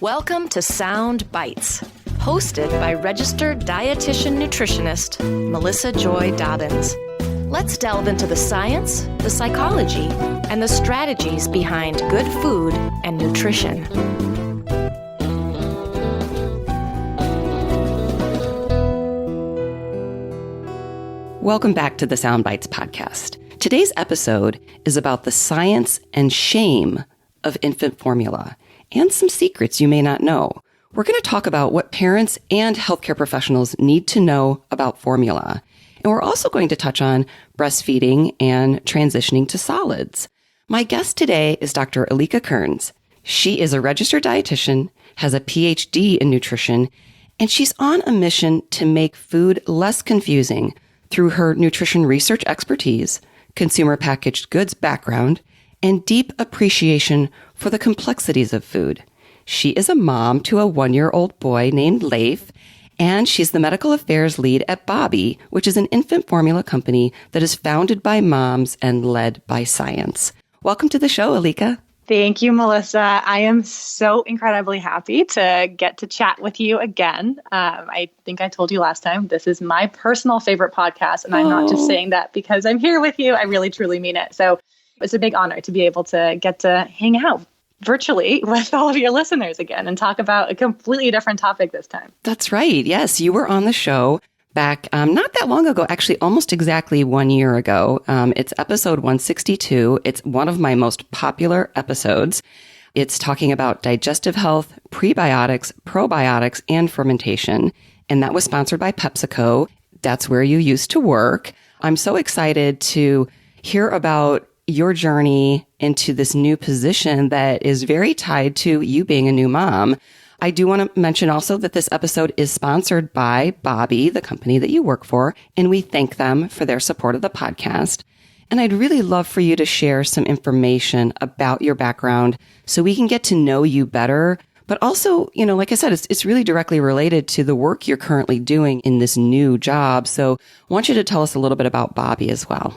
Welcome to Sound Bites, hosted by registered dietitian nutritionist Melissa Joy Dobbins. Let's delve into the science, the psychology, and the strategies behind good food and nutrition. Welcome back to the Sound Bites podcast. Today's episode is about the science and shame of infant formula and some secrets you may not know. We're going to talk about what parents and healthcare professionals need to know about formula. And we're also going to touch on breastfeeding and transitioning to solids. My guest today is Dr. Elieke Kearns. She is a registered dietitian, has a PhD in nutrition, and she's on a mission to make food less confusing through her nutrition research expertise, consumer packaged goods background, and deep appreciation for the complexities of food. She is a mom to a 1-year-old boy named Leif, and she's the medical affairs lead at Bobbie, which is an infant formula company that is founded by moms and led by science. Welcome to the show, Elieke. Thank you, Melissa. I am so incredibly happy to get to chat with you again. I think I told you last time, this is my personal favorite podcast, and I'm not just saying that because I'm here with you. I really, truly mean it. So it's a big honor to be able to get to hang out virtually with all of your listeners again and talk about a completely different topic this time. That's right. Yes, you were on the show back not that long ago, actually almost exactly 1 year ago. It's episode 162. It's one of my most popular episodes. It's talking about digestive health, prebiotics, probiotics, and fermentation. And that was sponsored by PepsiCo. That's where you used to work. I'm so excited to hear about your journey into this new position that is very tied to you being a new mom. I do want to mention also that this episode is sponsored by Bobbie, the company that you work for, and we thank them for their support of the podcast. And I'd really love for you to share some information about your background so we can get to know you better. But also, like I said, it's really directly related to the work you're currently doing in this new job. So I want you to tell us a little bit about Bobbie as well.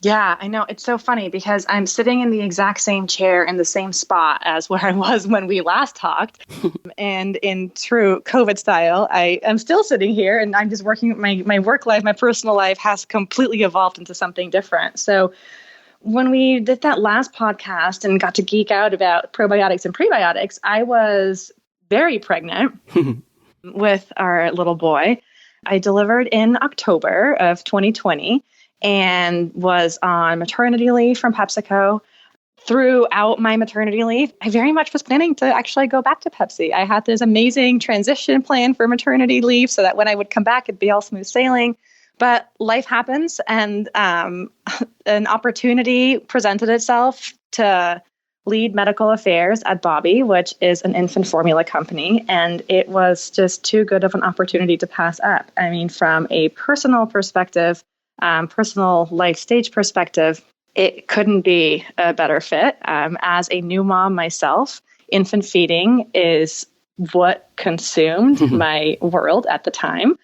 Yeah, I know. It's so funny because I'm sitting in the exact same chair in the same spot as where I was when we last talked. And in true COVID style, I am still sitting here and I'm just working. My work life, my personal life has completely evolved into something different. So when we did that last podcast and got to geek out about probiotics and prebiotics, I was very pregnant with our little boy. I delivered in October of 2020. And was on maternity leave from PepsiCo. Throughout my maternity leave, I very much was planning to actually go back to Pepsi. I had this amazing transition plan for maternity leave so that when I would come back, it'd be all smooth sailing. But life happens, and an opportunity presented itself to lead medical affairs at Bobbie, which is an infant formula company. And it was just too good of an opportunity to pass up. I mean, from a personal perspective, personal life stage perspective, it couldn't be a better fit. As a new mom myself, infant feeding is what consumed my world at the time.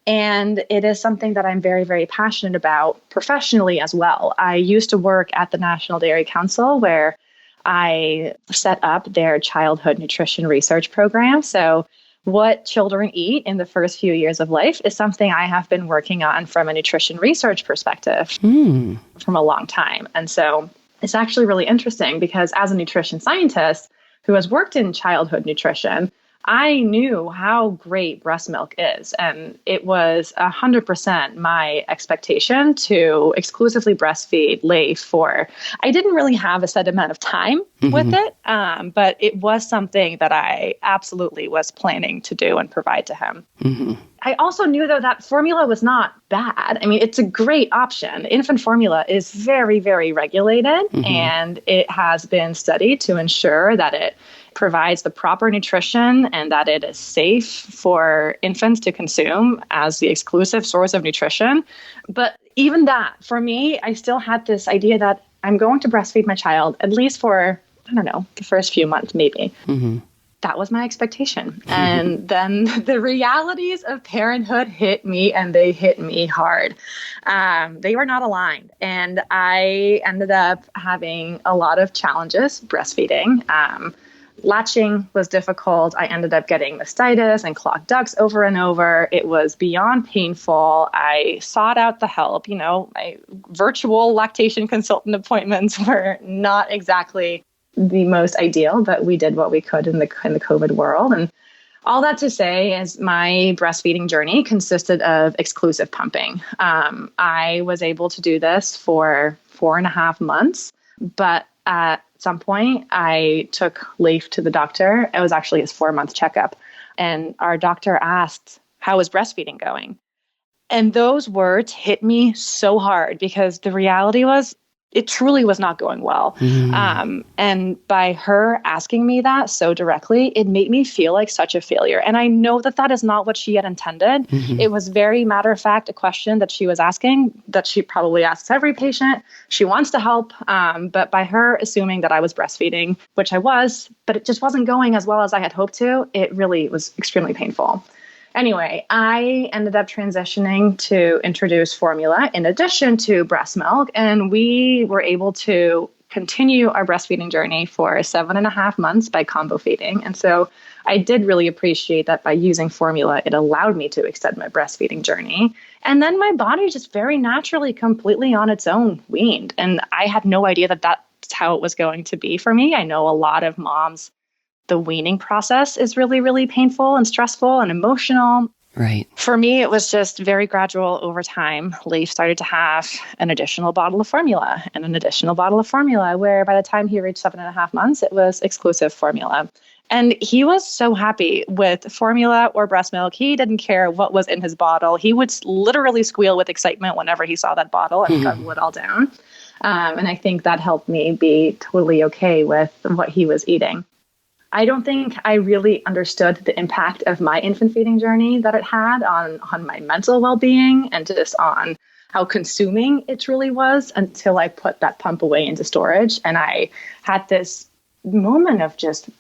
And it is something that I'm very, very passionate about professionally as well. I used to work at the National Dairy Council where I set up their childhood nutrition research program. So what children eat in the first few years of life is something I have been working on from a nutrition research perspective from a long time. And so it's actually really interesting because as a nutrition scientist who has worked in childhood nutrition, I knew how great breast milk is. And it was 100% my expectation to exclusively breastfeed Leif for, I didn't really have a set amount of time with it, but it was something that I absolutely was planning to do and provide to him. I also knew, though, that formula was not bad. I mean, it's a great option. Infant formula is very, very regulated, and it has been studied to ensure that it provides the proper nutrition and that it is safe for infants to consume as the exclusive source of nutrition. But even that, for me, I still had this idea that I'm going to breastfeed my child, at least for, I don't know, the first few months, maybe. That was my expectation. And then the realities of parenthood hit me, and they hit me hard. They were not aligned. And I ended up having a lot of challenges breastfeeding. Latching was difficult. I ended up getting mastitis and clogged ducts over and over. It was beyond painful. I sought out the help. My virtual lactation consultant appointments were not exactly the most ideal, but we did what we could in the COVID world. And all that to say is my breastfeeding journey consisted of exclusive pumping. I was able to do this for 4.5 months, but at some point, I took Leif to the doctor. It was actually his 4-month checkup. And our doctor asked, how is breastfeeding going? And those words hit me so hard because the reality was it truly was not going well. And by her asking me that so directly, it made me feel like such a failure. And I know that that is not what she had intended. It was very matter of fact, a question that she was asking that she probably asks every patient. She wants to help. But by her assuming that I was breastfeeding, which I was, but it just wasn't going as well as I had hoped to, it really was extremely painful. Anyway, I ended up transitioning to introduce formula in addition to breast milk, and we were able to continue our breastfeeding journey for 7.5 months by combo feeding. And so I did really appreciate that by using formula, it allowed me to extend my breastfeeding journey. And then my body just very naturally, completely on its own, weaned. And I had no idea that that's how it was going to be for me. I know a lot of moms, the weaning process is really, really painful and stressful and emotional. Right. For me, it was just very gradual over time. Leif started to have an additional bottle of formula and an additional bottle of formula, where by the time he reached 7.5 months, it was exclusive formula. And he was so happy with formula or breast milk. He didn't care what was in his bottle. He would literally squeal with excitement whenever he saw that bottle and gobble it all down. And I think that helped me be totally okay with what he was eating. I don't think I really understood the impact of my infant feeding journey that it had on my mental well-being and just on how consuming it truly was until I put that pump away into storage. And I had this moment of just,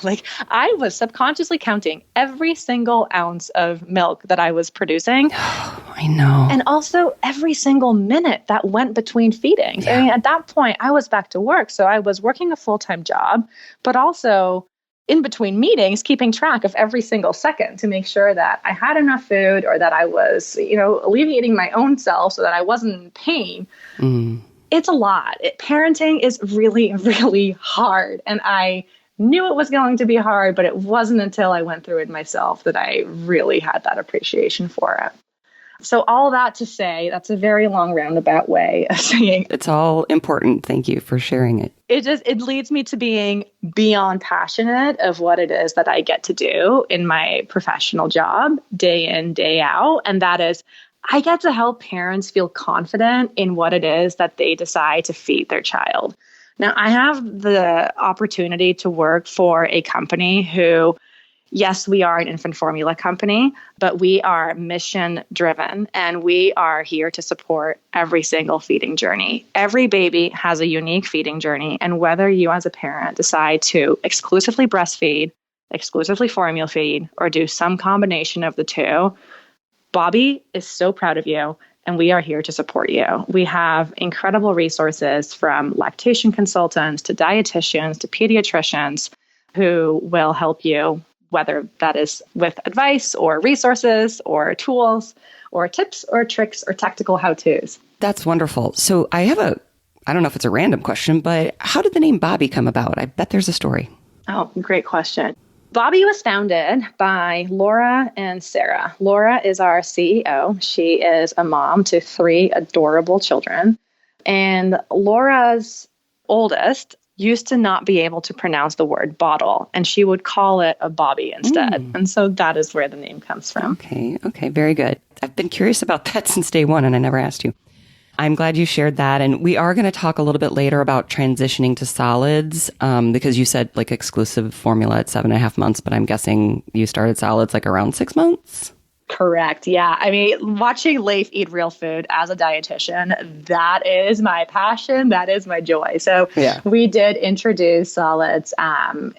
like I was subconsciously counting every single ounce of milk that I was producing. I know. And also every single minute that went between feedings. Yeah. I mean, at that point, I was back to work. So I was working a full-time job, but also in between meetings, keeping track of every single second to make sure that I had enough food or that I was, alleviating my own self so that I wasn't in pain. It's a lot. Parenting is really, really hard. And I knew it was going to be hard, but it wasn't until I went through it myself that I really had that appreciation for it. So all that to say, that's a very long roundabout way of saying it's all important. Thank you for sharing it. It leads me to being beyond passionate of what it is that I get to do in my professional job day in, day out. And that is, I get to help parents feel confident in what it is that they decide to feed their child. Now, I have the opportunity to work for a company who, yes, we are an infant formula company, but we are mission driven and we are here to support every single feeding journey. Every baby has a unique feeding journey. And whether you as a parent decide to exclusively breastfeed, exclusively formula feed, or do some combination of the two, Bobby is so proud of you. And we are here to support you. We have incredible resources from lactation consultants to dietitians to pediatricians who will help you, whether that is with advice or resources or tools or tips or tricks or tactical how-tos. That's wonderful. So I have I don't know if it's a random question, but how did the name Bobby come about? I bet there's a story. Oh, great question. Bobby was founded by Laura and Sarah. Laura is our CEO. She is a mom to 3 adorable children. And Laura's oldest used to not be able to pronounce the word bottle, and she would call it a Bobby instead. And so that is where the name comes from. Okay, very good. I've been curious about that since day one, and I never asked you. I'm glad you shared that. And we are going to talk a little bit later about transitioning to solids, because you said like exclusive formula at 7.5 months, but I'm guessing you started solids like around 6 months? Correct. Yeah. I mean, watching Leif eat real food as a dietitian, that is my passion. That is my joy. So we did introduce solids.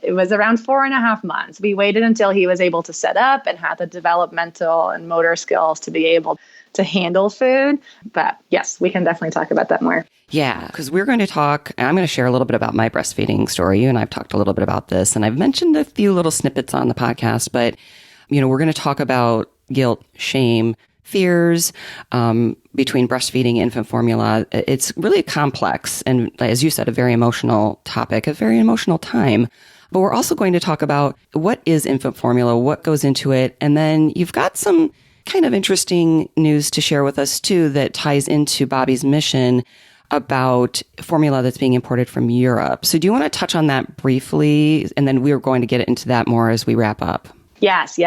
It was around 4.5 months. We waited until he was able to set up and had the developmental and motor skills to be able to handle food. But yes, we can definitely talk about that more. Yeah, because we're going to talk, I'm going to share a little bit about my breastfeeding story. You and I've talked a little bit about this, and I've mentioned a few little snippets on the podcast, but, we're going to talk about guilt, shame, fears between breastfeeding and infant formula. It's really complex. And as you said, a very emotional topic, a very emotional time. But we're also going to talk about what is infant formula, what goes into it. And then you've got some kind of interesting news to share with us too that ties into Bobby's mission about formula that's being imported from Europe. So do you want to touch on that briefly? And then we're going to get into that more as we wrap up. Yes.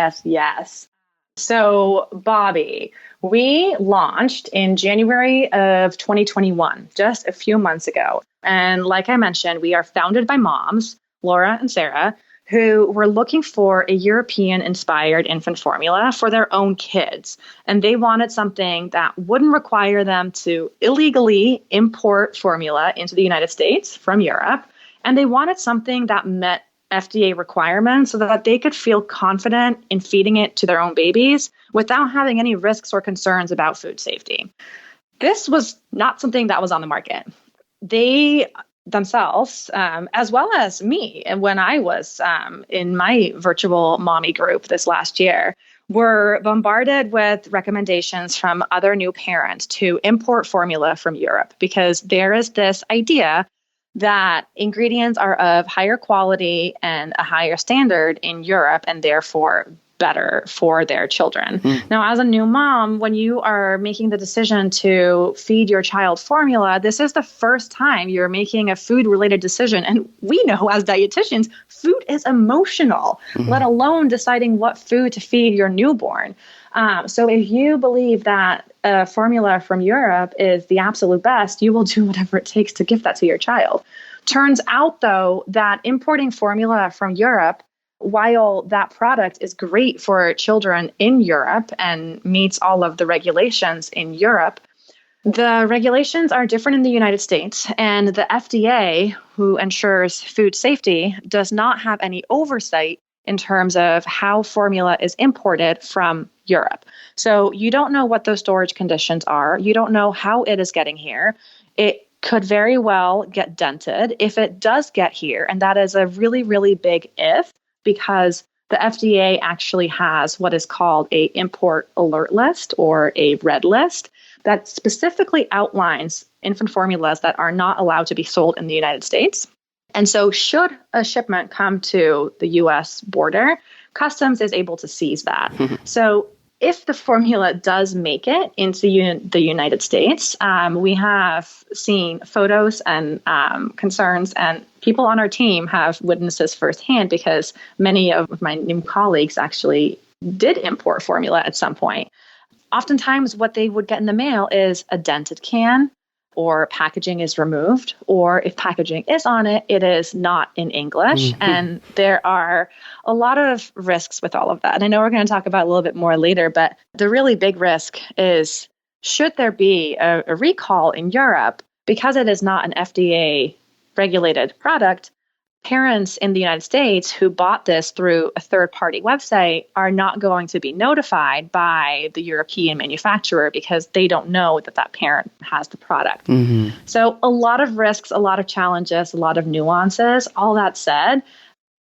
So, Bobby, we launched in January of 2021, just a few months ago. And like I mentioned, we are founded by moms, Laura and Sarah, who were looking for a European-inspired infant formula for their own kids. And they wanted something that wouldn't require them to illegally import formula into the United States from Europe. And they wanted something that met FDA requirements so that they could feel confident in feeding it to their own babies without having any risks or concerns about food safety. This was not something that was on the market. They themselves, as well as me, and when I was in my virtual mommy group this last year, were bombarded with recommendations from other new parents to import formula from Europe because there is this idea that ingredients are of higher quality and a higher standard in Europe and therefore better for their children. Now, as a new mom, when you are making the decision to feed your child formula, this is the first time you're making a food-related decision. And we know as dietitians, food is emotional, let alone deciding what food to feed your newborn. So if you believe that a formula from Europe is the absolute best, you will do whatever it takes to give that to your child. Turns out, though, that importing formula from Europe, while that product is great for children in Europe and meets all of the regulations in Europe, the regulations are different in the United States, and the FDA, who ensures food safety, does not have any oversight in terms of how formula is imported from Europe. So you don't know what those storage conditions are. You don't know how it is getting here. It could very well get dented if it does get here. And that is a really, really big if, because the FDA actually has what is called a import alert list or a red list that specifically outlines infant formulas that are not allowed to be sold in the United States. And so should a shipment come to the US border, Customs is able to seize that. So if the formula does make it into the United States, we have seen photos and concerns, and people on our team have witnessed this firsthand because many of my new colleagues actually did import formula at some point. Oftentimes what they would get in the mail is a dented can, or packaging is removed, or if packaging is on it, it is not in English. And there are a lot of risks with all of that. And I know we're going to talk about a little bit more later, but the really big risk is, should there be a recall in Europe, because it is not an FDA regulated product, parents in the United States who bought this through a third-party website are not going to be notified by the European manufacturer because they don't know that that parent has the product. So a lot of risks, a lot of challenges, a lot of nuances. All that said,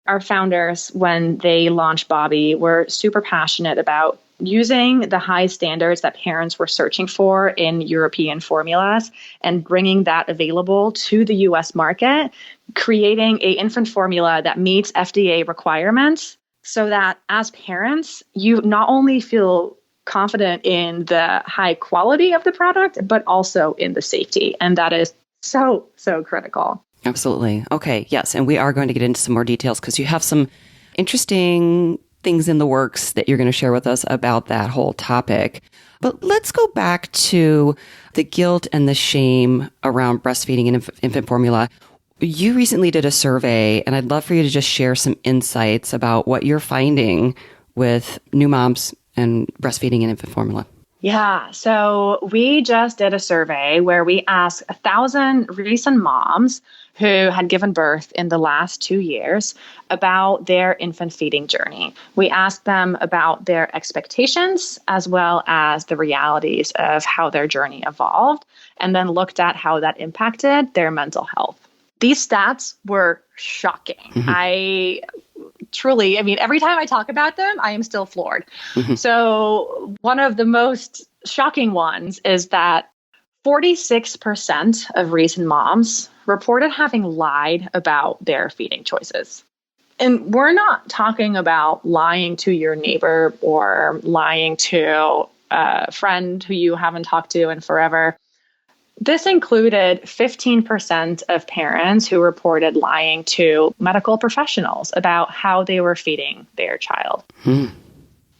our founders, when they launched Bobby, were super passionate about using the high standards that parents were searching for in European formulas and bringing that available to the US market, creating an infant formula that meets FDA requirements so that as parents, you not only feel confident in the high quality of the product, but also in the safety. And that is so, so critical. Absolutely. Okay. Yes. And we are going to get into some more details because you have some interesting things in the works that you're going to share with us about that whole topic. But let's go back to the guilt and the shame around breastfeeding and infant formula. You recently did a survey, and I'd love for you to just share some insights about what you're finding with new moms and breastfeeding and infant formula. Yeah, so we just did a survey where we asked 1,000 recent moms who had given birth in the last 2 years about their infant feeding journey. We asked them about their expectations as well as the realities of how their journey evolved, and then looked at how that impacted their mental health. These stats were shocking. I mean, every time I talk about them, I am still floored. So one of the most shocking ones is that 46% of recent moms reported having lied about their feeding choices. And we're not talking about lying to your neighbor or lying to a friend who you haven't talked to in forever. This included 15% of parents who reported lying to medical professionals about how they were feeding their child. And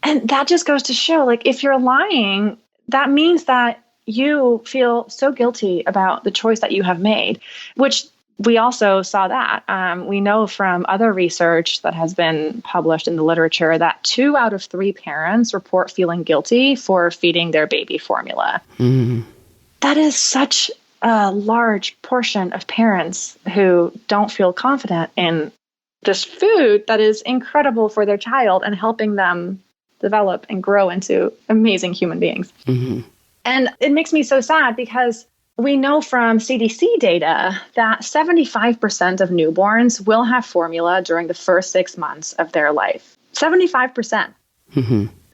that just goes to show, like, if you're lying, that means that you feel so guilty about the choice that you have made, which we also saw that. We know from other research that has been published in the literature that 2 out of 3 parents report feeling guilty for feeding their baby formula. That is such a large portion of parents who don't feel confident in this food that is incredible for their child and helping them develop and grow into amazing human beings. And it makes me so sad because we know from CDC data that 75% of newborns will have formula during the first 6 months of their life. 75%.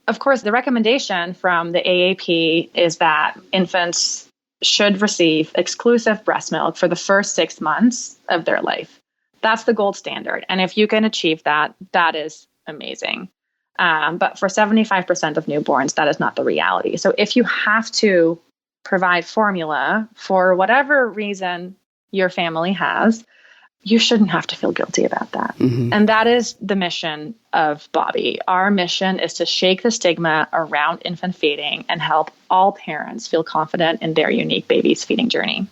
Of course, the recommendation from the AAP is that infants should receive exclusive breast milk for the first 6 months of their life. That's the gold standard. And if you can achieve that, that is amazing. But for 75% of newborns, that is not the reality. So if you have to provide formula for whatever reason your family has, you shouldn't have to feel guilty about that. And that is the mission of Bobby. Our mission is to shake the stigma around infant feeding and help all parents feel confident in their unique baby's feeding journey.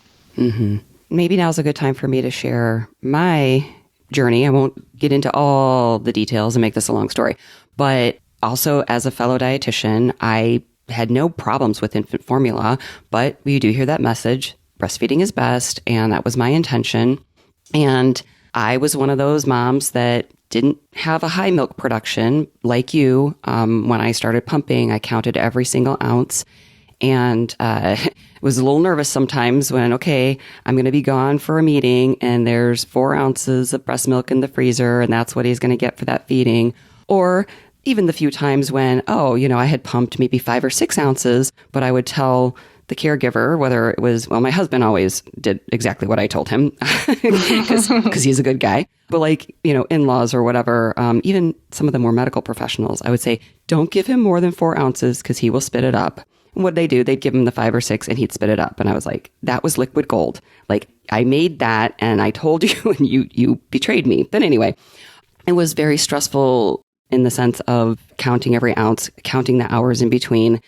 Maybe now's a good time for me to share my journey. I won't get into all the details and make this a long story, but also as a fellow dietitian, I had no problems with infant formula, but we do hear that message, breastfeeding is best, and that was my intention. And I was one of those moms that didn't have a high milk production like you. When I started pumping, I counted every single ounce. And was a little nervous sometimes when, okay, I'm going to be gone for a meeting and there's 4 ounces of breast milk in the freezer and that's what he's going to get for that feeding. Or even the few times when, I had pumped maybe 5 or 6 ounces, but I would tell the caregiver, whether it was, my husband always did exactly what I told him because he's a good guy. But in-laws or whatever, even some of the more medical professionals, I would say, don't give him more than 4 ounces because he will spit it up. And what they do, they'd give him the 5 or 6 and he'd spit it up. And I was like, that was liquid gold. Like, I made that and I told you and you betrayed me. But anyway, it was very stressful in the sense of counting every ounce, counting the hours in between.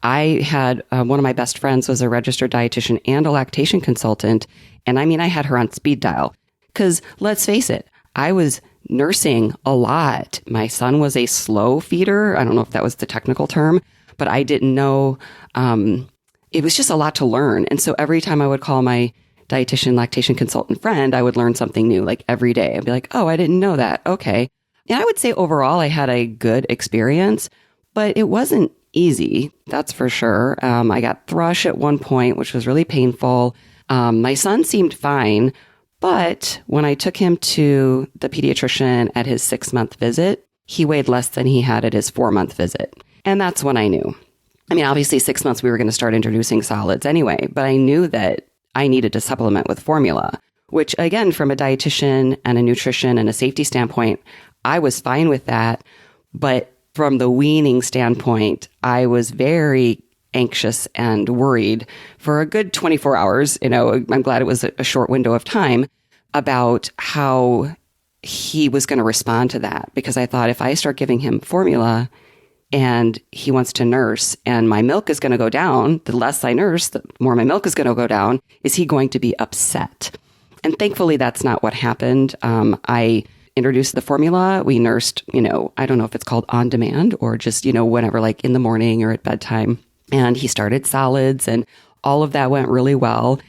I had one of my best friends was a registered dietitian and a lactation consultant. And I had her on speed dial because let's face it, I was nursing a lot. My son was a slow feeder. I don't know if that was the technical term, but I didn't know. It was just a lot to learn. And so every time I would call my dietitian, lactation consultant friend, I would learn something new, like every day. I'd be like, oh, I didn't know that. Okay. And I would say overall, I had a good experience, but it wasn't easy. That's for sure. I got thrush at one point, which was really painful. My son seemed fine, but when I took him to the pediatrician at his 6-month visit, he weighed less than he had at his 4-month visit. And that's when I knew. Obviously 6 months we were going to start introducing solids anyway, but I knew that I needed to supplement with formula, which again, from a dietitian and a nutrition and a safety standpoint, I was fine with that. But from the weaning standpoint, I was very anxious and worried for a good 24 hours. I'm glad it was a short window of time about how he was going to respond to that. Because I thought if I start giving him formula and he wants to nurse and my milk is going to go down, the less I nurse, the more my milk is going to go down. Is he going to be upset? And thankfully, that's not what happened. I introduced the formula. We nursed, I don't know if it's called on demand or just, whenever, like in the morning or at bedtime. And he started solids and all of that went really well.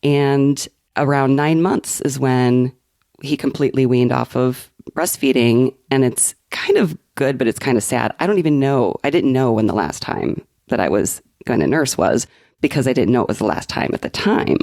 And around 9 months is when he completely weaned off of breastfeeding. And it's kind of good, but it's kind of sad. I didn't know when the last time that I was going to nurse was, because I didn't know it was the last time at the time.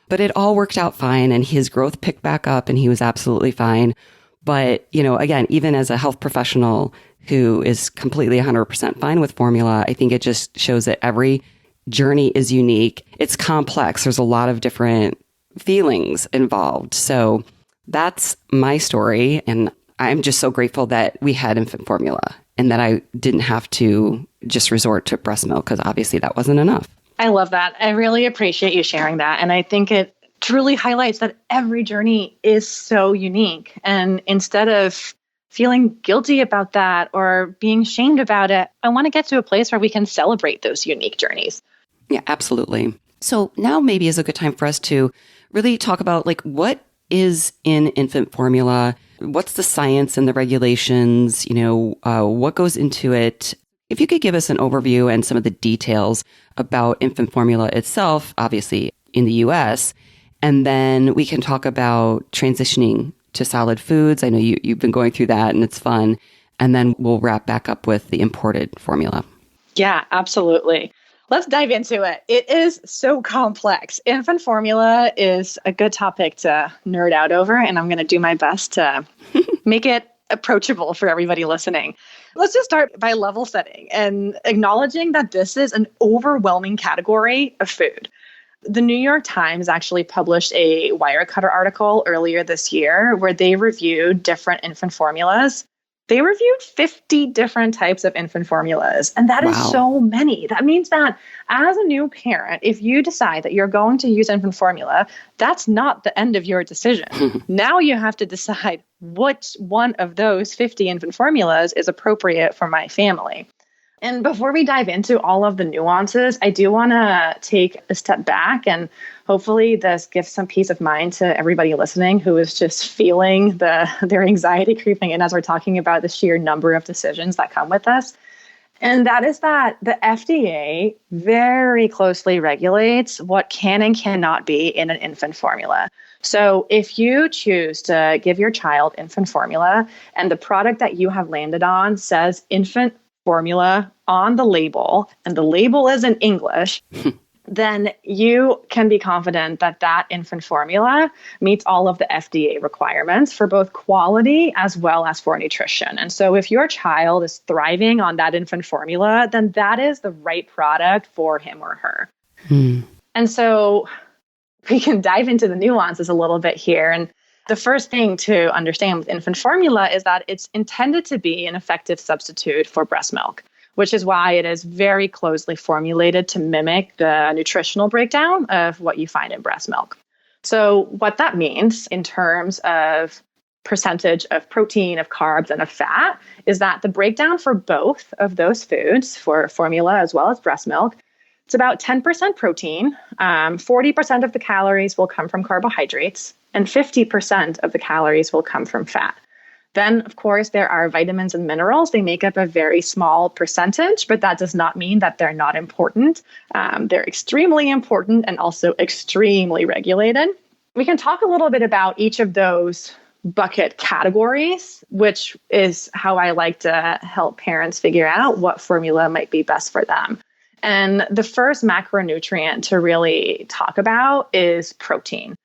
But it all worked out fine, and his growth picked back up and he was absolutely fine. But, again, even as a health professional who is completely 100% fine with formula, I think it just shows that every journey is unique. It's complex. There's a lot of different feelings involved. So that's my story. And I'm just so grateful that we had infant formula and that I didn't have to just resort to breast milk, because obviously that wasn't enough. I love that. I really appreciate you sharing that. And I think it truly highlights that every journey is so unique. And instead of feeling guilty about that or being shamed about it, I want to get to a place where we can celebrate those unique journeys. Yeah, absolutely. So now maybe is a good time for us to really talk about what is in infant formula, what's the science and the regulations, what goes into it. If you could give us an overview and some of the details about infant formula itself, obviously in the US, and then we can talk about transitioning to solid foods. I know you've been going through that and it's fun. And then we'll wrap back up with the imported formula. Yeah, absolutely. Let's dive into it. It is so complex. Infant formula is a good topic to nerd out over, and I'm going to do my best to make it approachable for everybody listening. Let's just start by level setting and acknowledging that this is an overwhelming category of food. The New York Times actually published a Wirecutter article earlier this year where they reviewed different infant formulas. They reviewed 50 different types of infant formulas, and that is so many. That means that as a new parent, if you decide that you're going to use infant formula, that's not the end of your decision. Now you have to decide which one of those 50 infant formulas is appropriate for my family. And before we dive into all of the nuances, I do want to take a step back, and hopefully this gives some peace of mind to everybody listening who is just feeling their anxiety creeping in as we're talking about the sheer number of decisions that come with this. And that is that the FDA very closely regulates what can and cannot be in an infant formula. So if you choose to give your child infant formula and the product that you have landed on says infant formula on the label, and the label is in English, then you can be confident that that infant formula meets all of the FDA requirements for both quality as well as for nutrition. And so if your child is thriving on that infant formula, then that is the right product for him or her. And so we can dive into the nuances a little bit here. And the first thing to understand with infant formula is that it's intended to be an effective substitute for breast milk, which is why it is very closely formulated to mimic the nutritional breakdown of what you find in breast milk. So what that means in terms of percentage of protein, of carbs, and of fat is that the breakdown for both of those foods, for formula as well as breast milk, it's about 10% protein, 40% of the calories will come from carbohydrates, and 50% of the calories will come from fat. Then, of course, there are vitamins and minerals. They make up a very small percentage, but that does not mean that they're not important. They're extremely important and also extremely regulated. We can talk a little bit about each of those bucket categories, which is how I like to help parents figure out what formula might be best for them. And the first macronutrient to really talk about is protein.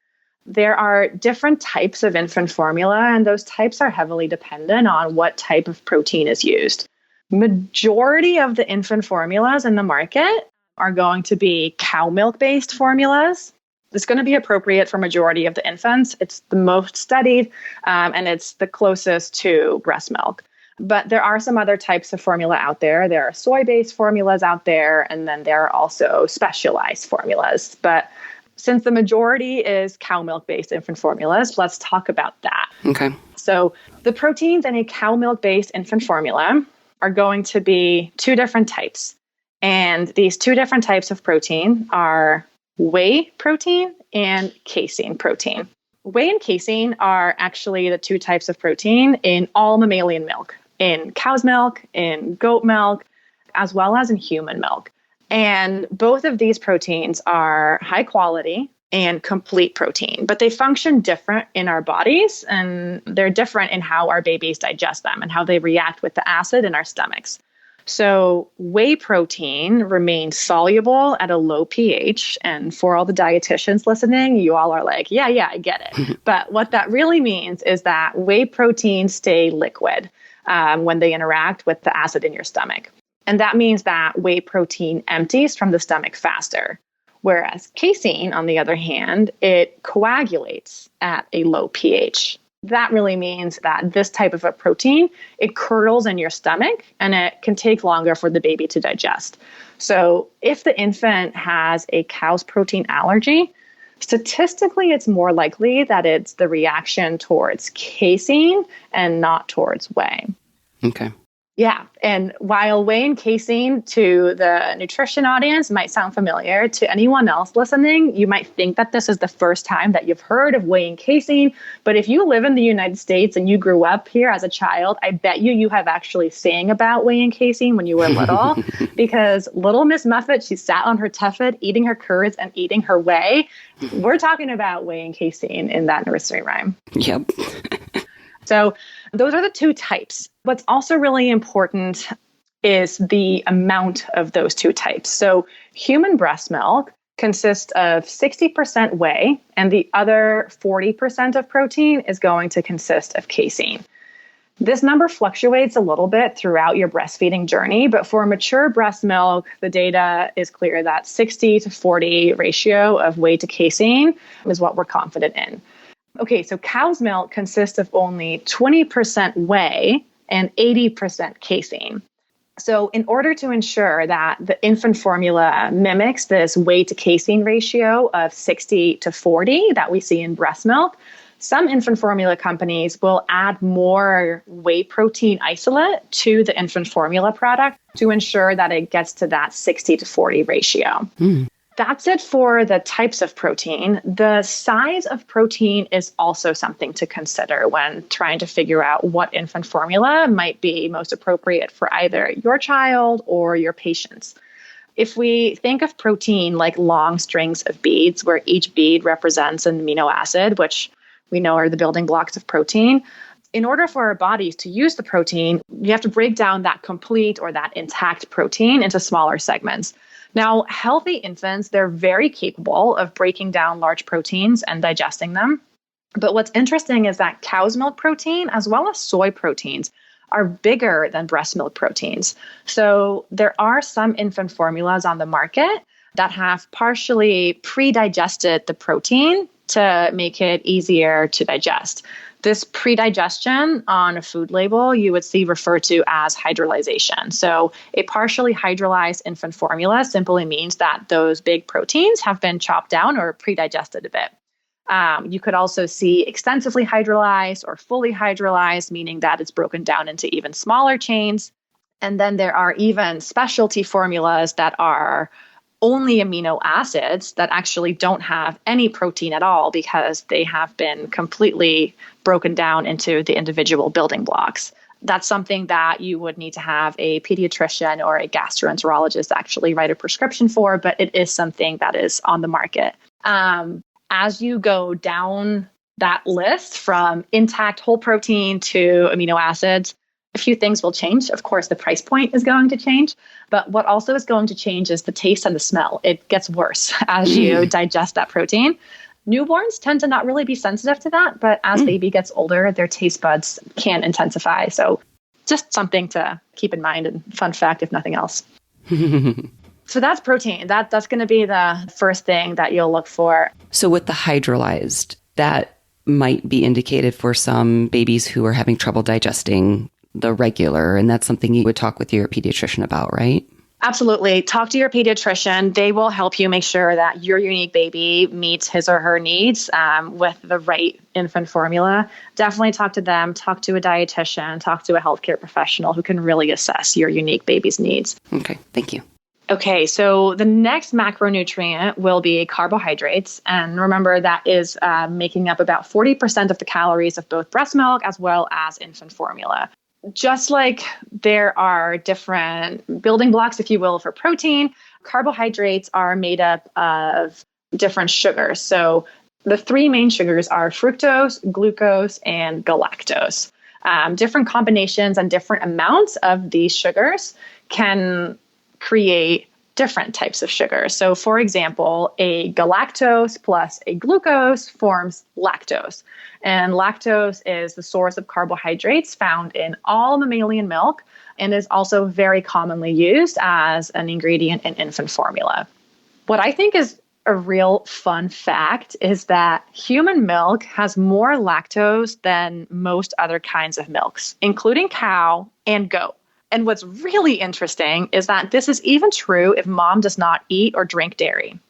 There are different types of infant formula, and those types are heavily dependent on what type of protein is used. Majority of the infant formulas in the market are going to be cow milk-based formulas. It's going to be appropriate for majority of the infants. It's the most studied, and it's the closest to breast milk. But there are some other types of formula out there. There are soy-based formulas out there, and then there are also specialized formulas. But since the majority is cow milk-based infant formulas, let's talk about that. Okay. So the proteins in a cow milk-based infant formula are going to be two different types. And these two different types of protein are whey protein and casein protein. Whey and casein are actually the two types of protein in all mammalian milk, in cow's milk, in goat milk, as well as in human milk. And both of these proteins are high quality. and complete protein, but they function different in our bodies, and they're different in how our babies digest them and how they react with the acid in our stomachs. So whey protein remains soluble at a low pH. And for all the dietitians listening, you all are like, yeah, I get it. But what that really means is that whey proteins stay liquid when they interact with the acid in your stomach. And that means that whey protein empties from the stomach faster. Whereas casein, on the other hand, it coagulates at a low pH. That really means that this type of a protein, it curdles in your stomach and it can take longer for the baby to digest. So if the infant has a cow's protein allergy, statistically, it's more likely that it's the reaction towards casein and not towards whey. Okay. Yeah. And while whey and casein to the nutrition audience might sound familiar, to anyone else listening, you might think that this is the first time that you've heard of whey and casein. But if you live in the United States and you grew up here as a child, I bet you have actually sang about whey and casein when you were little, because little Miss Muffet, she sat on her tuffet eating her curds and eating her whey. We're talking about whey and casein in that nursery rhyme. Yep. So those are the two types. What's also really important is the amount of those two types. So human breast milk consists of 60% whey, and the other 40% of protein is going to consist of casein. This number fluctuates a little bit throughout your breastfeeding journey, but for mature breast milk, the data is clear that 60 to 40 ratio of whey to casein is what we're confident in. Okay, so cow's milk consists of only 20% whey and 80% casein. So in order to ensure that the infant formula mimics this whey to casein ratio of 60 to 40 that we see in breast milk, some infant formula companies will add more whey protein isolate to the infant formula product to ensure that it gets to that 60 to 40 ratio. That's it for the types of protein. The size of protein is also something to consider when trying to figure out what infant formula might be most appropriate for either your child or your patients. If we think of protein like long strings of beads, where each bead represents an amino acid, which we know are the building blocks of protein, in order for our bodies to use the protein, you have to break down that complete or that intact protein into smaller segments. Now, healthy infants, they're very capable of breaking down large proteins and digesting them. But what's interesting is that cow's milk protein, as well as soy proteins, are bigger than breast milk proteins. So there are some infant formulas on the market that have partially pre-digested the protein to make it easier to digest. This pre-digestion on a food label, you would see referred to as hydrolyzation. So a partially hydrolyzed infant formula simply means that those big proteins have been chopped down or pre-digested a bit. You could also see extensively hydrolyzed or fully hydrolyzed, meaning that it's broken down into even smaller chains. And then there are even specialty formulas that are only amino acids that actually don't have any protein at all because they have been completely broken down into the individual building blocks. That's something that you would need to have a pediatrician or a gastroenterologist actually write a prescription for, but it is something that is on the market. As you go down that list from intact whole protein to amino acids, a few things will change. Of course, the price point is going to change, but what also is going to change is the taste and the smell. It gets worse as you digest that protein. Newborns tend to not really be sensitive to that, but as baby gets older, their taste buds can intensify. So just something to keep in mind, and fun fact, if nothing else. So that's protein. That's going to be the first thing that you'll look for. So with the hydrolyzed, that might be indicated for some babies who are having trouble digesting the regular, and that's something you would talk with your pediatrician about, right? Absolutely. Talk to your pediatrician. They will help you make sure that your unique baby meets his or her needs with the right infant formula. Definitely talk to them, talk to a dietitian, talk to a healthcare professional who can really assess your unique baby's needs. Okay, thank you. Okay, so the next macronutrient will be carbohydrates. And remember, that is making up about 40% of the calories of both breast milk as well as infant formula. Just like there are different building blocks, if you will, for protein, carbohydrates are made up of different sugars. So the three main sugars are fructose, glucose, and galactose. Different combinations and different amounts of these sugars can create different types of sugar. So for example, a galactose plus a glucose forms lactose. And lactose is the source of carbohydrates found in all mammalian milk and is also very commonly used as an ingredient in infant formula. What I think is a real fun fact is that human milk has more lactose than most other kinds of milks, including cow and goat. And what's really interesting is that this is even true if mom does not eat or drink dairy.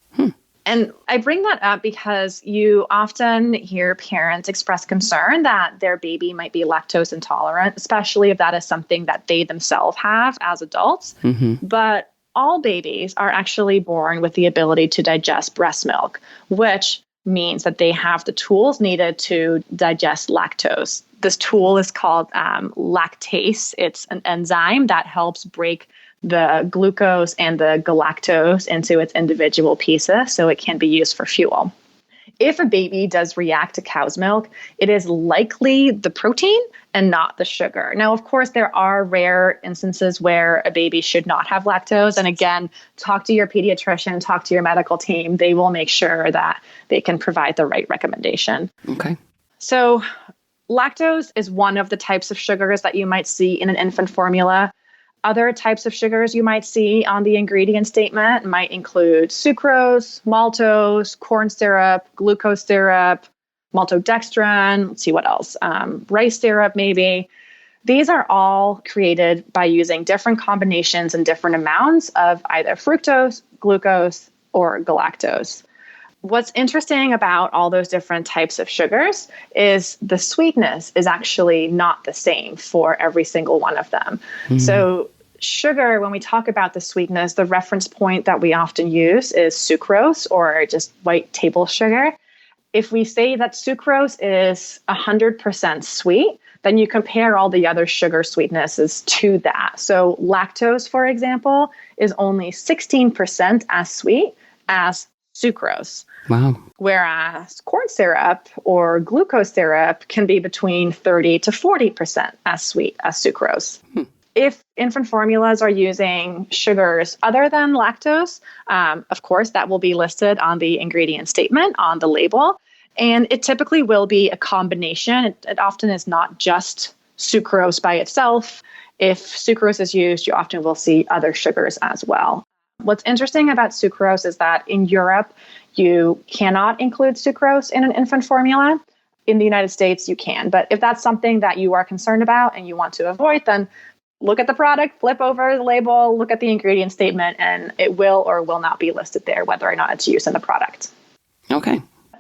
And I bring that up because you often hear parents express concern that their baby might be lactose intolerant, especially if that is something that they themselves have as adults. But all babies are actually born with the ability to digest breast milk, which means that they have the tools needed to digest lactose. This tool is called lactase. It's an enzyme that helps break the glucose and the galactose into its individual pieces so it can be used for fuel. If a baby does react to cow's milk, it is likely the protein and not the sugar. Now, of course, there are rare instances where a baby should not have lactose. And again, talk to your pediatrician, talk to your medical team. They will make sure that they can provide the right recommendation. Okay. So lactose is one of the types of sugars that you might see in an infant formula. Other types of sugars you might see on the ingredient statement might include sucrose, maltose, corn syrup, glucose syrup, maltodextrin, let's see what else, rice syrup maybe. These are all created by using different combinations and different amounts of either fructose, glucose, or galactose. What's interesting about all those different types of sugars is the sweetness is actually not the same for every single one of them. So sugar, when we talk about the sweetness, the reference point that we often use is sucrose or just white table sugar. If we say that sucrose is 100% sweet, then you compare all the other sugar sweetnesses to that. So lactose, for example, is only 16% as sweet as sucrose. Wow. Whereas corn syrup or glucose syrup can be between 30 to 40% as sweet as sucrose. If infant formulas are using sugars other than lactose, of course, that will be listed on the ingredient statement on the label. And it typically will be a combination. It often is not just sucrose by itself. If sucrose is used, you often will see other sugars as well. What's interesting about sucrose is that in Europe, you cannot include sucrose in an infant formula. In the United States, you can. But if that's something that you are concerned about and you want to avoid, then look at the product, flip over the label, look at the ingredient statement, and it will or will not be listed there, whether or not it's used in the product.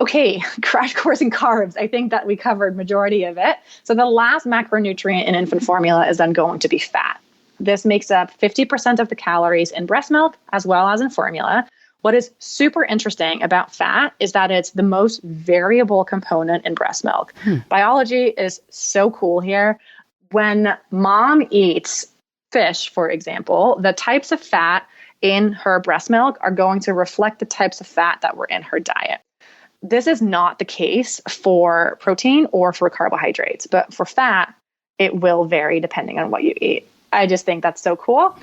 Okay, crash course in carbs. I think that we covered majority of it. So the last macronutrient in infant formula is then going to be fat. This makes up 50% of the calories in breast milk as well as in formula. What is super interesting about fat is that it's the most variable component in breast milk. Biology is so cool here. When mom eats fish, for example, the types of fat in her breast milk are going to reflect the types of fat that were in her diet. This is not the case for protein or for carbohydrates, but for fat, it will vary depending on what you eat. I just think that's so cool,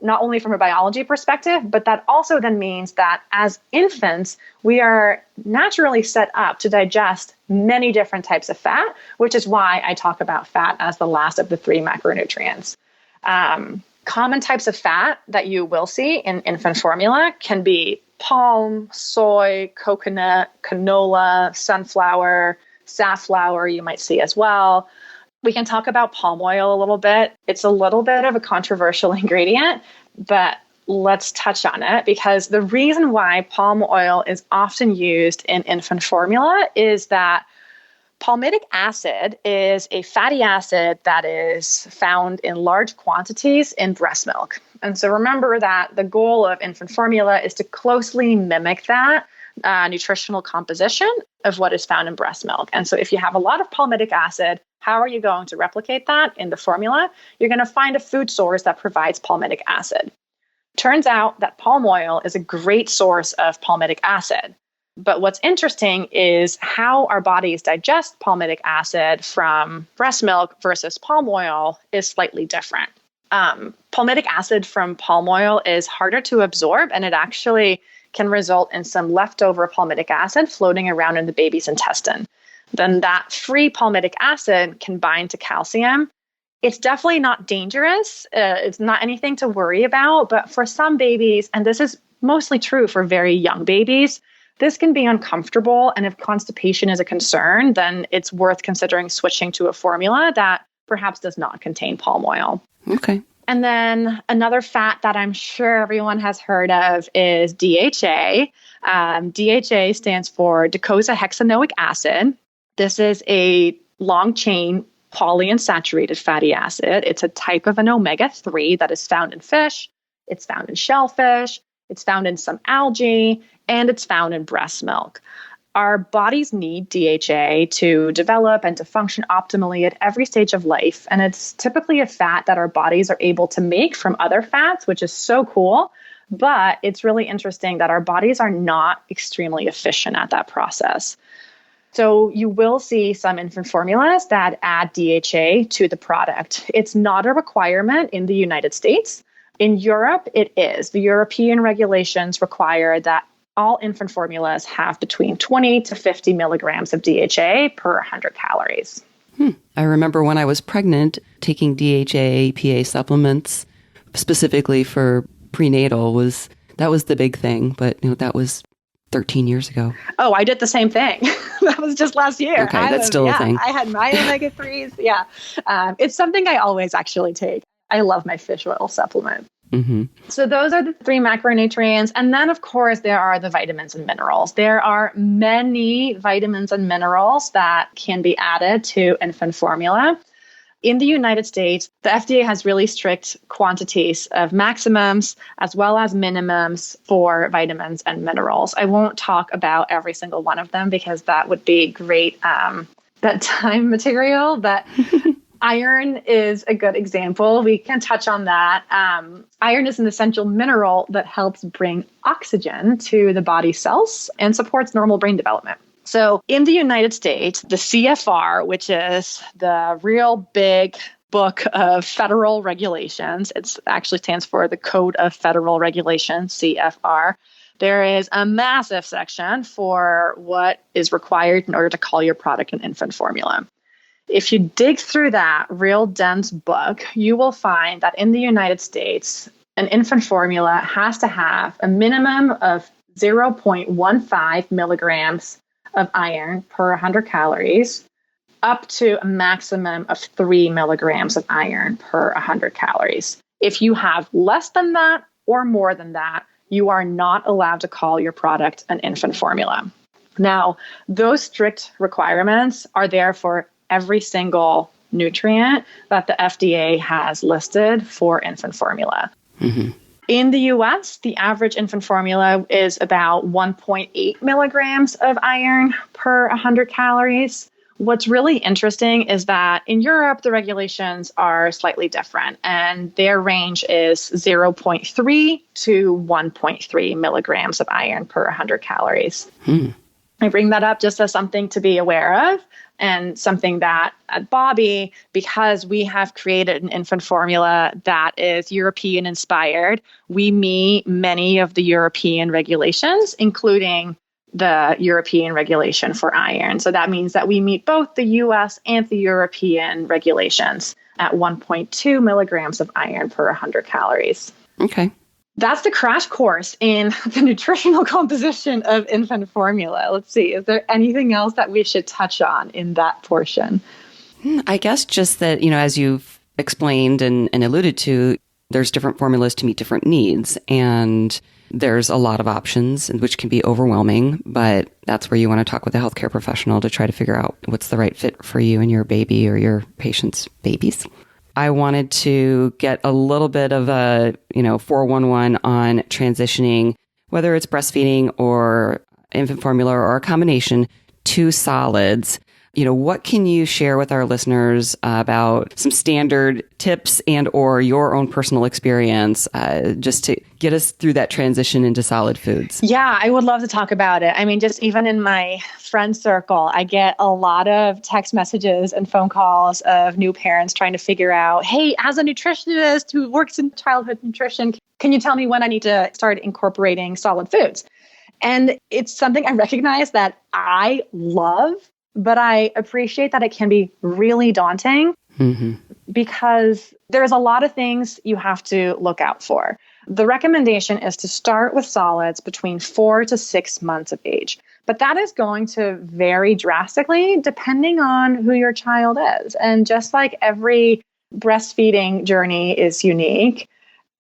not only from a biology perspective, but that also then means that as infants, we are naturally set up to digest many different types of fat, which is why I talk about fat as the last of the three macronutrients. Common types of fat that you will see in infant formula can be palm, soy, coconut, canola, sunflower, safflower you might see as well. We can talk about palm oil a little bit. It's a little bit of a controversial ingredient, but let's touch on it because the reason why palm oil is often used in infant formula is that palmitic acid is a fatty acid that is found in large quantities in breast milk. And so remember that the goal of infant formula is to closely mimic that nutritional composition of what is found in breast milk. And so if you have a lot of palmitic acid, how are you going to replicate that in the formula? You're going to find a food source that provides palmitic acid. Turns out that palm oil is a great source of palmitic acid. But what's interesting is how our bodies digest palmitic acid from breast milk versus palm oil is slightly different. Palmitic acid from palm oil is harder to absorb, and it actually can result in some leftover palmitic acid floating around in the baby's intestine. Then that free palmitic acid can bind to calcium. It's definitely not dangerous. It's not anything to worry about. But for some babies, and this is mostly true for very young babies, this can be uncomfortable. And if constipation is a concern, then it's worth considering switching to a formula that perhaps does not contain palm oil. Okay. And then another fat that I'm sure everyone has heard of is DHA. DHA stands for docosahexaenoic acid. This is a long-chain polyunsaturated fatty acid. It's a type of an omega-3 that is found in fish. It's found in shellfish. It's found in some algae, and it's found in breast milk. Our bodies need DHA to develop and to function optimally at every stage of life. And it's typically a fat that our bodies are able to make from other fats, which is so cool. But it's really interesting that our bodies are not extremely efficient at that process. So you will see some infant formulas that add DHA to the product. It's not a requirement in the United States. In Europe, it is. The European regulations require that all infant formulas have between 20 to 50 milligrams of DHA per 100 calories. I remember when I was pregnant, taking DHA, EPA supplements, specifically for prenatal, that was the big thing. But that was 13 years ago. Oh, I did the same thing. That was just last year. Okay, that's still a thing. I had my omega-3s. Yeah. It's something I always actually take. I love my fish oil supplement. Mm-hmm. So those are the 3 macronutrients. And then, of course, there are the vitamins and minerals. There are many vitamins and minerals that can be added to infant formula. In the United States, the FDA has really strict quantities of maximums as well as minimums for vitamins and minerals. I won't talk about every single one of them because that would be great bedtime material, but iron is a good example. We can touch on that. Iron is an essential mineral that helps bring oxygen to the body's cells and supports normal brain development. So in the United States, the CFR, which is the real big book of federal regulations, it actually stands for the Code of Federal Regulations, CFR. There is a massive section for what is required in order to call your product an infant formula. If you dig through that real dense book, you will find that in the United States, an infant formula has to have a minimum of 0.15 milligrams of iron per 100 calories, up to a maximum of 3 milligrams of iron per 100 calories. If you have less than that or more than that, you are not allowed to call your product an infant formula. Now, those strict requirements are there for every single nutrient that the FDA has listed for infant formula. Mm-hmm. In the US, the average infant formula is about 1.8 milligrams of iron per 100 calories. What's really interesting is that in Europe, the regulations are slightly different, and their range is 0.3 to 1.3 milligrams of iron per 100 calories. I bring that up just as something to be aware of, and something that at Bobby, because we have created an infant formula that is European inspired, we meet many of the European regulations, including the European regulation for iron. So that means that we meet both the US and the European regulations at 1.2 milligrams of iron per 100 calories. Okay. That's the crash course in the nutritional composition of infant formula. Let's see, is there anything else that we should touch on in that portion? I guess just that, as you've explained and alluded to, there's different formulas to meet different needs. And there's a lot of options, which can be overwhelming. But that's where you want to talk with a healthcare professional to try to figure out what's the right fit for you and your baby or your patient's babies. I wanted to get a little bit of a, 411 on transitioning, whether it's breastfeeding or infant formula or a combination, to solids. What can you share with our listeners about some standard tips and or your own personal experience just to get us through that transition into solid foods? Yeah, I would love to talk about it. I mean, just even in my friend circle, I get a lot of text messages and phone calls of new parents trying to figure out, hey, as a nutritionist who works in childhood nutrition, can you tell me when I need to start incorporating solid foods? And it's something I recognize that I love, but I appreciate that it can be really daunting because there's a lot of things you have to look out for. The recommendation is to start with solids between 4 to 6 months of age, but that is going to vary drastically depending on who your child is. And just like every breastfeeding journey is unique,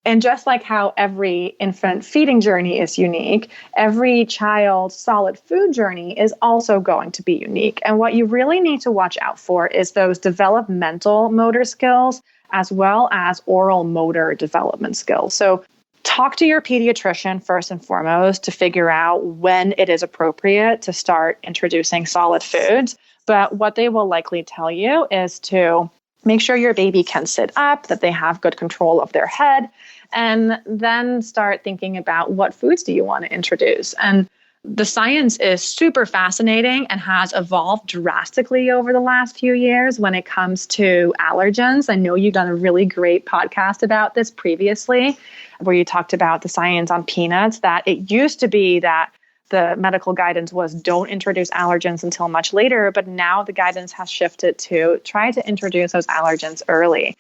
and just like how every infant feeding journey is unique, every child's solid food journey is also going to be unique. And what you really need to watch out for is those developmental motor skills as well as oral motor development skills. So talk to your pediatrician first and foremost to figure out when it is appropriate to start introducing solid foods. But what they will likely tell you is to make sure your baby can sit up, that they have good control of their head, and then start thinking about what foods do you want to introduce. And the science is super fascinating and has evolved drastically over the last few years when it comes to allergens. I know you've done a really great podcast about this previously, where you talked about the science on peanuts, that it used to be that the medical guidance was don't introduce allergens until much later, but now the guidance has shifted to try to introduce those allergens early.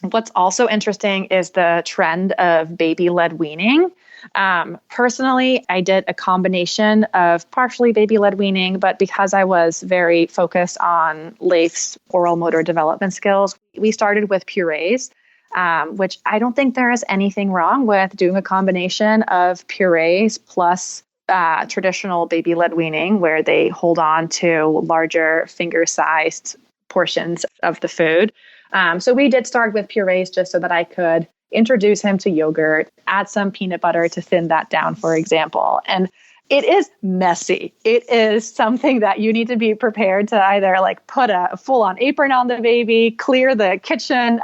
What's also interesting is the trend of baby-led weaning. Personally, I did a combination of partially baby-led weaning, but because I was very focused on Leif's oral motor development skills, we started with purees, which I don't think there is anything wrong with doing a combination of purees plus traditional baby-led weaning, where they hold on to larger finger-sized portions of the food. So we did start with purees just so that I could introduce him to yogurt, add some peanut butter to thin that down, for example. And it is messy. It is something that you need to be prepared to either like put a full-on apron on the baby, clear the kitchen,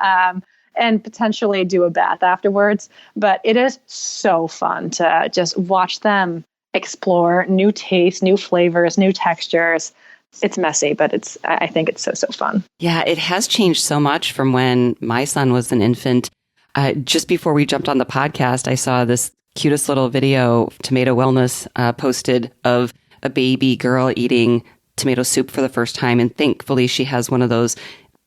and potentially do a bath afterwards. But it is so fun to just watch them explore new tastes, new flavors, new textures. It's messy, but I think it's so fun. Yeah, it has changed so much from when my son was an infant. Just before we jumped on the podcast, I saw this cutest little video, Tomato Wellness, posted of a baby girl eating tomato soup for the first time. And thankfully, she has one of those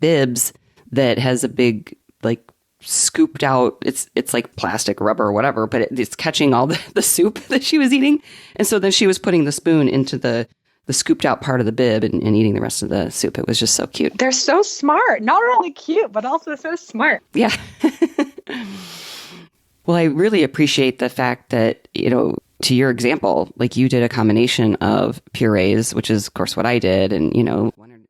bibs that has a big, like, scooped out, it's like plastic rubber or whatever, but it's catching all the soup that she was eating. And so then she was putting the spoon into the scooped out part of the bib and eating the rest of the soup. It was just so cute. They're so smart. Not only cute, but also so smart. Yeah. Well, I really appreciate the fact that, to your example, like you did a combination of purees, which is of course what I did, and,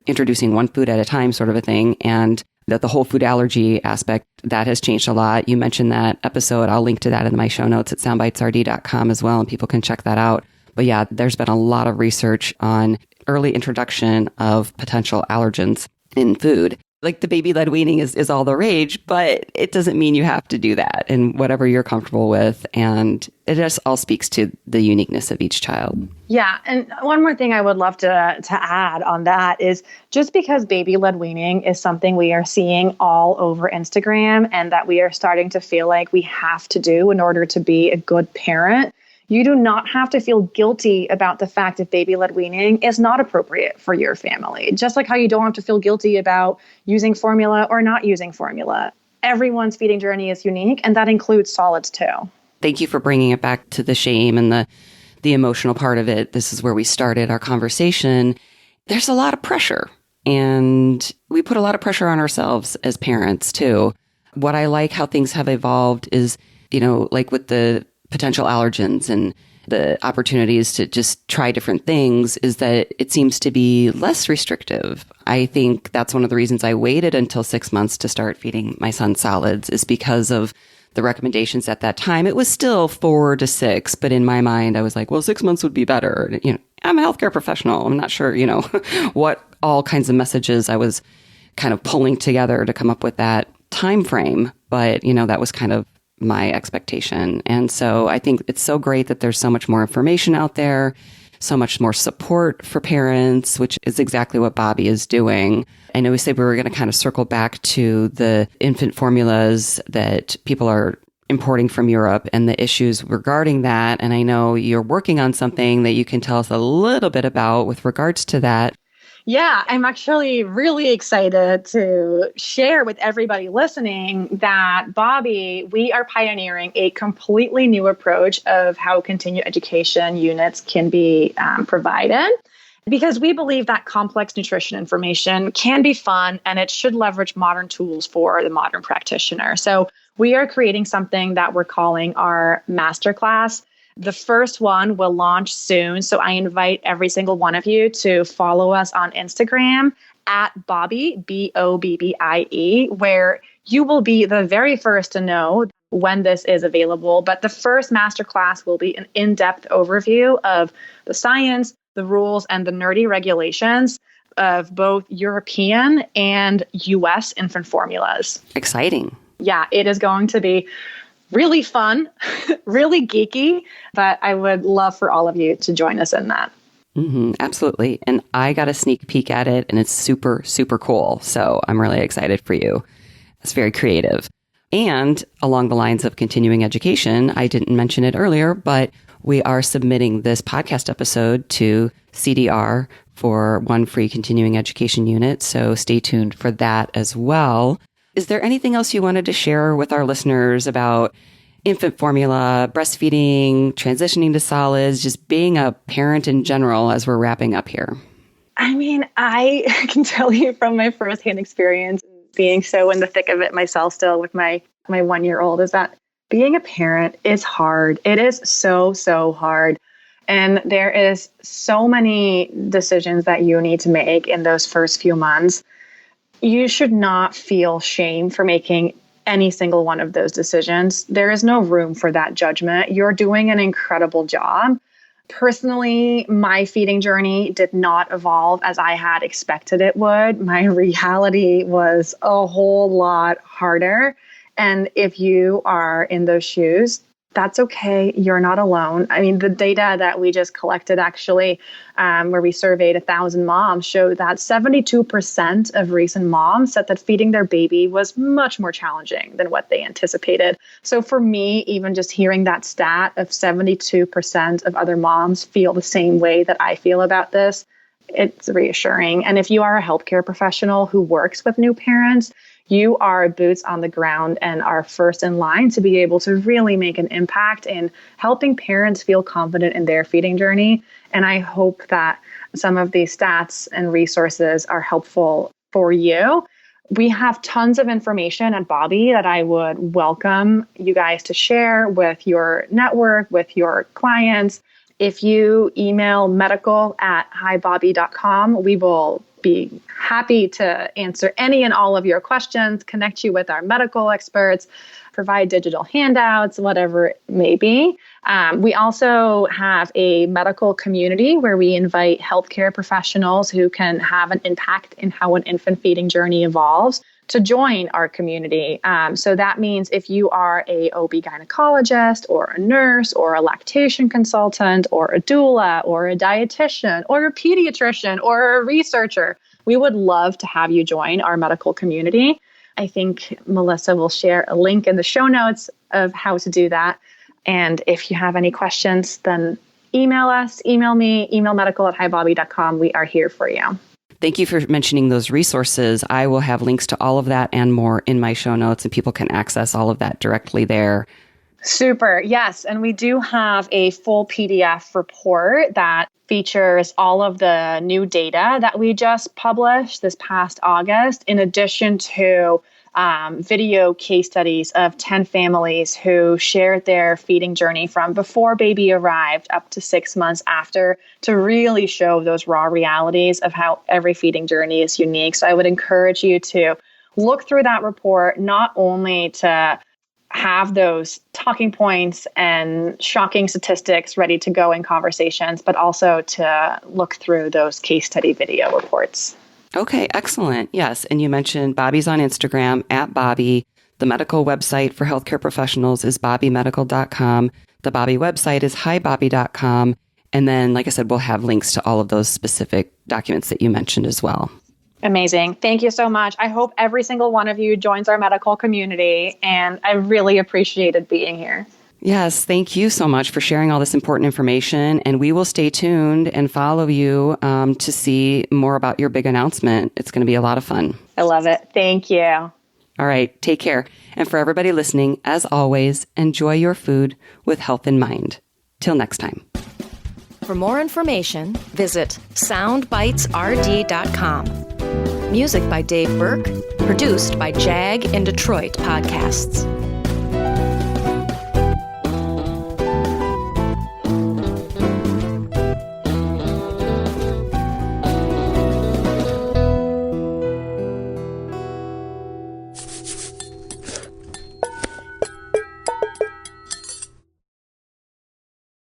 introducing one food at a time sort of a thing. And that the whole food allergy aspect, that has changed a lot. You mentioned that episode. I'll link to that in my show notes at soundbitesrd.com as well, and people can check that out. But yeah, there's been a lot of research on early introduction of potential allergens in food. Like the baby-led weaning is all the rage, but it doesn't mean you have to do that, and whatever you're comfortable with. And it just all speaks to the uniqueness of each child. Yeah. And one more thing I would love to add on that is just because baby-led weaning is something we are seeing all over Instagram and that we are starting to feel like we have to do in order to be a good parent, you do not have to feel guilty about the fact that baby-led weaning is not appropriate for your family. Just like how you don't have to feel guilty about using formula or not using formula. Everyone's feeding journey is unique, and that includes solids too. Thank you for bringing it back to the shame and the emotional part of it. This is where we started our conversation. There's a lot of pressure, and we put a lot of pressure on ourselves as parents too. What I like how things have evolved is, like with the potential allergens and the opportunities to just try different things, is that it seems to be less restrictive. I think that's one of the reasons I waited until 6 months to start feeding my son solids, is because of the recommendations at that time. It was still 4 to 6, but in my mind, I was like, well, 6 months would be better. I'm a healthcare professional. I'm not sure, what all kinds of messages I was kind of pulling together to come up with that time frame. But, that was kind of my expectation. And so I think it's so great that there's so much more information out there, so much more support for parents, which is exactly what Bobby is doing. I know we said we were going to kind of circle back to the infant formulas that people are importing from Europe and the issues regarding that. And I know you're working on something that you can tell us a little bit about with regards to that. Yeah, I'm actually really excited to share with everybody listening that, Bobby, we are pioneering a completely new approach of how continuing education units can be provided, because we believe that complex nutrition information can be fun and it should leverage modern tools for the modern practitioner. So we are creating something that we're calling our masterclass. The first one will launch soon. So I invite every single one of you to follow us on Instagram at Bobbie, Bobbie, where you will be the very first to know when this is available. But the first masterclass will be an in-depth overview of the science, the rules, and the nerdy regulations of both European and US infant formulas. Exciting. Yeah, it is going to be really fun, really geeky, but I would love for all of you to join us in that. Absolutely. And I got a sneak peek at it and it's super, super cool. So I'm really excited for you. It's very creative. And along the lines of continuing education, I didn't mention it earlier, but we are submitting this podcast episode to CDR for one free continuing education unit. So stay tuned for that as well. Is there anything else you wanted to share with our listeners about infant formula, breastfeeding, transitioning to solids, just being a parent in general as we're wrapping up here? I mean, I can tell you from my firsthand experience, being so in the thick of it myself still with my 1-year-old, is that being a parent is hard. It is so, so hard. And there is so many decisions that you need to make in those first few months. You should not feel shame for making any single one of those decisions. There is no room for that judgment. You're doing an incredible job. Personally, my feeding journey did not evolve as I had expected it would. My reality was a whole lot harder. And if you are in those shoes, that's okay. You're not alone. I mean, the data that we just collected actually, where we surveyed 1,000 moms, showed that 72% of recent moms said that feeding their baby was much more challenging than what they anticipated. So for me, even just hearing that stat of 72% of other moms feel the same way that I feel about this, it's reassuring. And if you are a healthcare professional who works with new parents, you are boots on the ground and are first in line to be able to really make an impact in helping parents feel confident in their feeding journey. And I hope that some of these stats and resources are helpful for you. We have tons of information at Bobbie that I would welcome you guys to share with your network, with your clients. If you email medical@hibobbie.com, we will be happy to answer any and all of your questions, connect you with our medical experts, provide digital handouts, whatever it may be. We also have a medical community where we invite healthcare professionals who can have an impact in how an infant feeding journey evolves to join our community. So that means if you are a OB gynecologist or a nurse or a lactation consultant or a doula or a dietitian or a pediatrician or a researcher, we would love to have you join our medical community. I think Melissa will share a link in the show notes of how to do that. And if you have any questions, then email us, email me, email medical@hibobbie.com. We are here for you. Thank you for mentioning those resources. I will have links to all of that and more in my show notes, and people can access all of that directly there. Super. Yes. And we do have a full PDF report that features all of the new data that we just published this past August, in addition to video case studies of 10 families who shared their feeding journey from before baby arrived up to 6 months after, to really show those raw realities of how every feeding journey is unique. So I would encourage you to look through that report, not only to have those talking points and shocking statistics ready to go in conversations, but also to look through those case study video reports. Okay, excellent. Yes. And you mentioned Bobby's on Instagram at Bobby. The medical website for healthcare professionals is bobbymedical.com. The Bobby website is hibobby.com. And then, like I said, we'll have links to all of those specific documents that you mentioned as well. Amazing. Thank you so much. I hope every single one of you joins our medical community, and I really appreciated being here. Yes, thank you so much for sharing all this important information. And we will stay tuned and follow you to see more about your big announcement. It's going to be a lot of fun. I love it. Thank you. All right, take care. And for everybody listening, as always, enjoy your food with health in mind. Till next time. For more information, visit soundbitesrd.com. Music by Dave Burke, produced by Jag in Detroit Podcasts.